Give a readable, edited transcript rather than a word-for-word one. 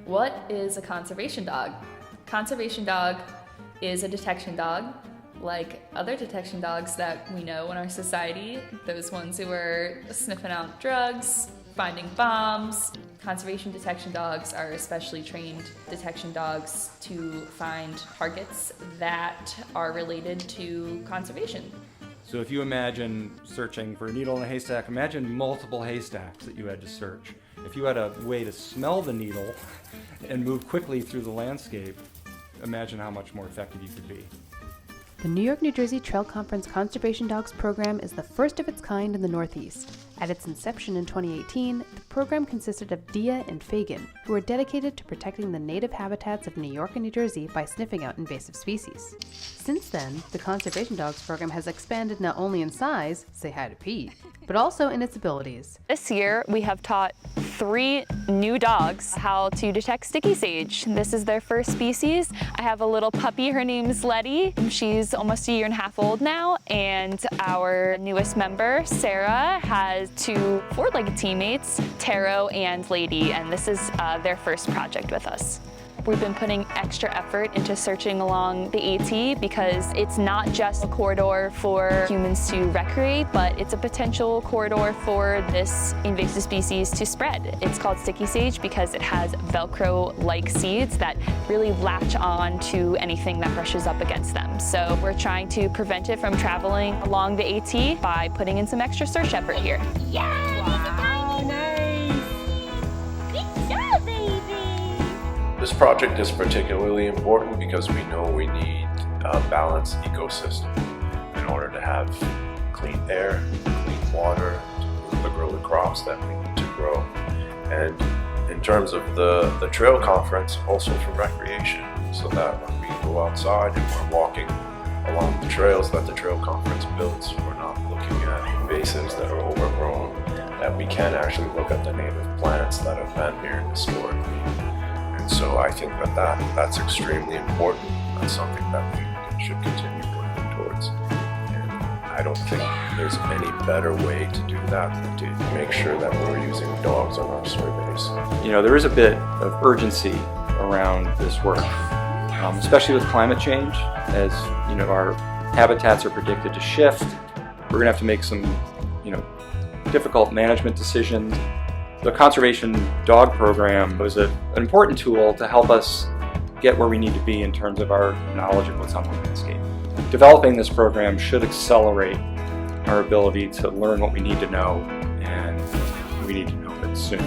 What is a conservation dog? Conservation dog is a detection dog, like other detection dogs that we know in our society, those ones who are sniffing out drugs, finding bombs. Conservation detection dogs are especially trained detection dogs to find targets that are related to conservation. So if you imagine searching for a needle in a haystack, imagine multiple haystacks that you had to search. If you had a way to smell the needle and move quickly through the landscape, imagine how much more effective you could be. The New York, New Jersey Trail Conference Conservation Dogs program is the first of its kind in the Northeast. At its inception in 2018, the program consisted of Dia and Fagin, who are dedicated to protecting the native habitats of New York and New Jersey by sniffing out invasive species. Since then, the Conservation Dogs program has expanded not only in size, say hi to Pete, but also in its abilities. This year, we have taught 3 new dogs how to detect sticky sage. This is their first species. I have a little puppy, her name's Letty. She's almost a year and a half old now, and our newest member, Sarah, has 2 four-legged teammates, Taro and Lady, and this is their first project with us. We've been putting extra effort into searching along the AT because it's not just a corridor for humans to recreate, but it's a potential corridor for this invasive species to spread. It's called sticky sage because it has Velcro-like seeds that really latch on to anything that brushes up against them. So we're trying to prevent it from traveling along the AT by putting in some extra search effort here. Yeah, wow, nice. Good job, baby. This project is particularly important because we know we need a balanced ecosystem in order to have clean air, clean water, to grow the crops that we need to grow. And in terms of the trail conference, also for recreation, so that when we go outside and we're walking along the trails that the trail conference builds, we're not looking at invasives that are overgrown, that we can actually look at the native plants that have been here historically. So I think that's extremely important. That's something that we should continue working towards. And I don't think there's any better way to do that than to make sure that we're using dogs on our surveys. You know, there is a bit of urgency around this work, especially with climate change. As you know, our habitats are predicted to shift. We're going to have to make some, difficult management decisions. The Conservation Dog Program was an important tool to help us get where we need to be in terms of our knowledge of what's on the landscape. Developing this program should accelerate our ability to learn what we need to know, and we need to know it soon.